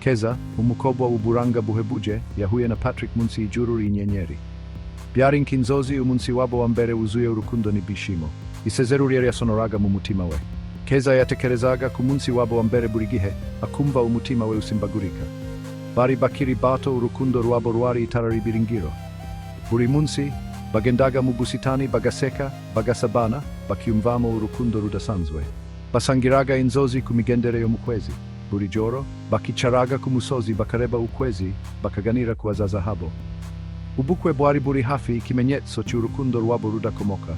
Keza, umukobwa uburanga buhebuje, yahuye na Patrick munsi ijuru inyenyeri. Byari nkinzozi umunsi wabo wa mbere wuzuye urukundo n'ibishimo. Isezerano yari yasonoraga mu mutima we. Keza yatekerezaga ku munsi wabo wa mbere buri gihe, akumva umutima we usimbagurika. Bari bakiri bato, urukundo rwabo rwari itara ribiringiro. Buri munsi bagendaga mu busitani, bagaseka, bagasabana, bakiumvamo urukundo rudasanzwe. Basangiraga inzozi ku migendere yo mu kwezi. Buri joro bakicaraga ku musozi bakareba ukwezi, bakaganira ku hazaza habo. Ubukwe bwari buri hafi, ikimenyetso cy'urukundo rwabo rudakomoka.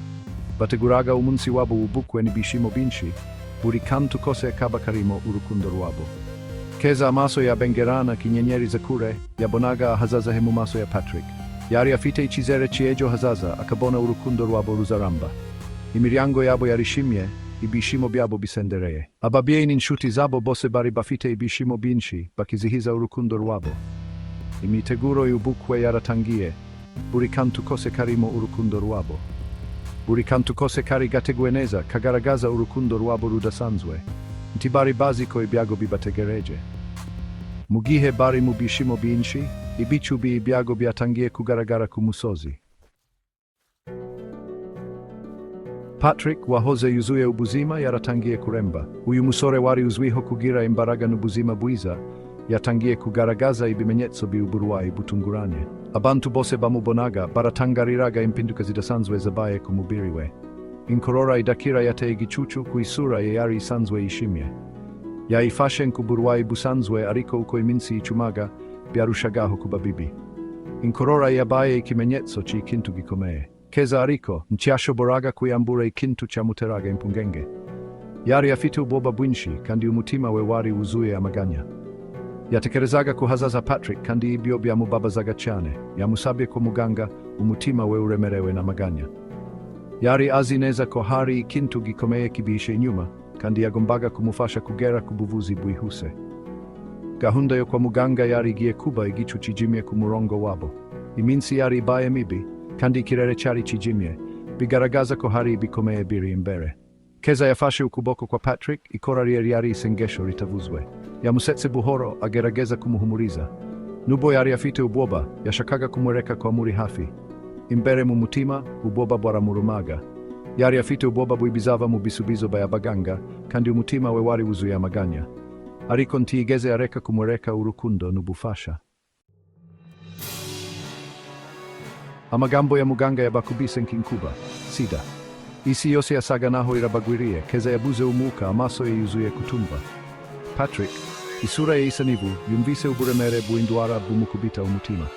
Bateguraga umunsi wabo w'ubukwe n'ibishimo byinshi, buri kantu kose kaba karimo urukundo rwabo. Keza amaso yabengerana kinyenyeri za kure, yabonaga ahazaza he mu maso ya Patrick. Yari afite icyizere cy'ejo hazaza, akabona urukundo rwabo ruzaramba. Imiryango yabo yarishimye, ibishimo byabo bisendereye. Ababyeyi n'inshuti zabo bose bari bafite ibishimo byinshi, bakizihiza urukundo rwabo. Imiteguro y'ubukwe yaratangiye, buri kantu kose karimo urukundo rwabo. Buri kantu kose kari gateguwe neza, kagaragaza urukundo rwabo rudasanzwe. Ntibari bazi ko ibyago bibategereje. Mu gihe bari mu bishimo byinshi, ibicu by'ibyago byatangiye kugaragara ku musozi. Patrick wahoze yuzuye ubuzima yaratangiye kuremba. Uyu musore wari uzwiho kugira imbaraga n'ubuzima bwiza, yatangiye kugaragaza ibimenyetso by'uburwayi butunguranye. Abantu bose bamubonaga baratangariraga impinduka zidasanzwe zabaye ku mubiri we. Inkorora idakira yateye igicucu ku isura ye yari isanzwe yishimye. Yayifashe nk'uburwayi busanzwe, ariko uko iminsi icumaga byarushagaho kuba bibi. Inkorora yabaye ikimenyetso cy'ikintu gikomeye. Keza ariko nticyashoboraga kuyambura ikintu cyamuteraga impungenge. Yari afite ubwoba bwinshi, kandi umutima we wari wuzuye amaganya. Yatekerezaga ku hazaza Patrick, kandi ibyo byamubabazaga cyane. Yamusabye ko muganga, umutima we uremerewe n'amaganya. Yari azi neza ko hari ikintu gikomeye kibihishe inyuma, kandi yagombaga kumufasha kugera ku buvuzi bwihuse. Gahunda yo kwa muganga yari igiye kuba igicu kijimye ku murongo wabo. Iminsi yari ibaye mibi, kandi ikirere cyari kijimye, bigaragaza ko hari ibikomeye biri imbere. Keza yafashe ukuboko kwa Patrick, ikora yari isengesho ritavuzwe. Yamusetse buhoro, agerageza kumuhumuriza. Nubwo yari afite ubwoba, yashakaga kumureka ko muri hafi. Imbere mu mutima, ubwoba bwaramurumaga. Yari afite ubwoba bw'ibizava mu bisubizo by'abaganga, kandi umutima we wari wuzuye amaganya. Ariko ntiyigeze areka kumureka urukundo n'ubufasha. Amagambo ya muganga yabakubise nk'inkuba. Sida. Isi yose yasaga naho irabagwiriye. Keza yabuze umwuka, amaso ye yuzuye kutumva. Patrick, isura ye isa n'ivu, yumvise uburemere bw'indwara bumukubita umutima.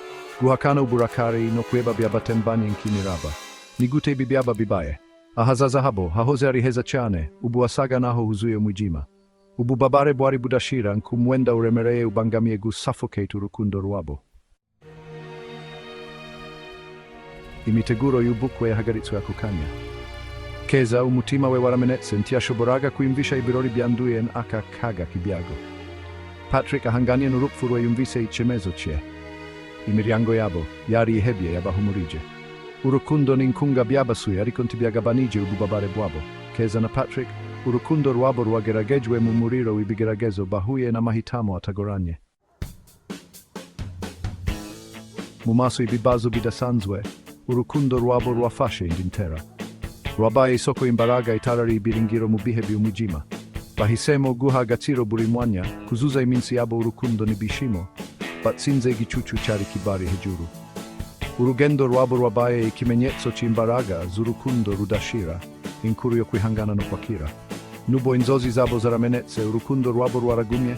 Guhakana uburakari no kweba byabatembanye nk'imiraba. Ni gute ibi byaba bibaye? Ahazaza habo hahoze ari heza cyane, ubu wasaga naho huzuye umwijima. Ububabare bwari budashira, nk'umwenda uremereye ubangamiye gusuffocate urukundo rwabo. Imiteguro y'ubukwe yahagaritswe ako kanya. Keza, umutima we waramenetse, ntiyashoboraga kwiyumvisha ibirori byanduye n'aka kaga k'ibyago. Patrick ahanganye n'urupfu rwe yumvise icemezo cye. Imiryango yabo yari ihebye, yabahumurije. Urukundo n'inkunga byabasuye, ariko ntibyagabanije ububabare bwabo. Keza na Patrick, urukundo rwabo rwageragejwe mu muriro w'ibigeragezo, bahuye n'amahitamo atagoranye. Mu maso y'ibibazo bidasanzwe, urukundo rwabo rwafashe indi ntera. Rwabaye isoko imbaraga, itara ribiringiro mu bihe by'umwijima. Bahisemo guha agaciro buri mwanya, kuzuza iminsi yabo urukundo n'ibishimo, batsinze igicucu cyari kibari hejuru. Urugendo rwabo rwabaye ikimenyetso cy'imbaraga z'urukundo rudashira, inkuru yo kwihangana no kwakira. Nubwo inzozi zabo zaramenetse, urukundo rwabo rwaragumye,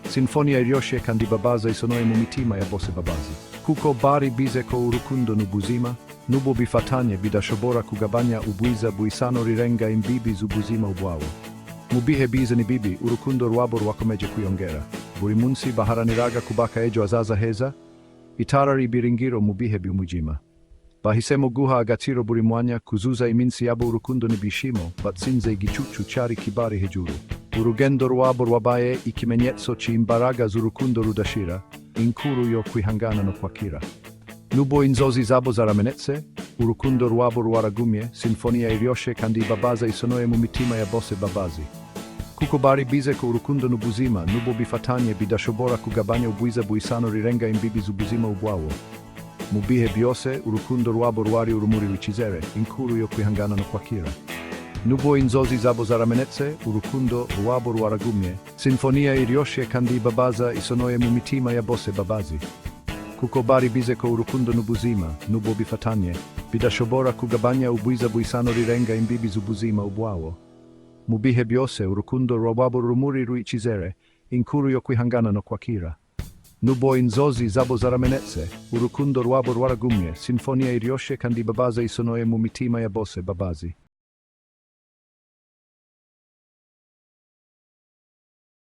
sinfonia iryoshe kandi babaza isonoye mu mitima ya bose babazi. Kuko bari bize ko urukundo n'ubuzima, nubwo bifatanye bidashobora kugabanya ubwiza bw'isano rirenga imbibi z'ubuzima bwabo. Mu bihe bize n'ibibi, urukundo rwabo rwakomeje kwiyongera. Buri munsi baharaniraga kubaka ejo hazaza heza, itara ribiringiro mu bihe by'umwijima. Bahisemo guha agaciro buri mwanya, kuzuza iminsi yabo urukundo n'ibishimo, batsinze igicucu cyari kibari hejuru. Urugendo rwabo rwabaye ikimenyetso cy'imbaraga z'urukundo rudashira, inkuru yo kwihangana no kwakira. Nubwo inzozi zabo zaramenetse, urukundo rwabo rwaragumye, sinfonia iryoshe kandi babaza isonoye mu mitima ya bose babazi. kuko bari bize ko urukundo n'ubuzima nubo bifatanye bidashobora kugabanya ubwiza bw'isano rirenga imbibi z'ubuzima ubwawo. Mu bihe byose urukundo rwabo rwari urumuri rw'ikizere, inkuru yo kwihangana no kwakira. Nubwo inzozi zabo zaramenetse, urukundo rwabo rwaragumye. Sinfonia iryoshe kandi ibabaza isonoye mu mitima ya bose babazi. Kuko bari bize ko urukundo n'ubuzima nubo bifatanye bidashobora kugabanya ubwiza bw'isano rirenga imbibi z'ubuzima ubwawo. Mu bihe byose urukundo rwabo urumuri rw'ikizere, inkuru yo kwihangana no kwakira. Nubwo inzozi zabo zaramenetse, urukundo rwabo rwaragumye. Sinfonia iryoshe kandi ibabaza isonoye mu mitima ya bose babazi.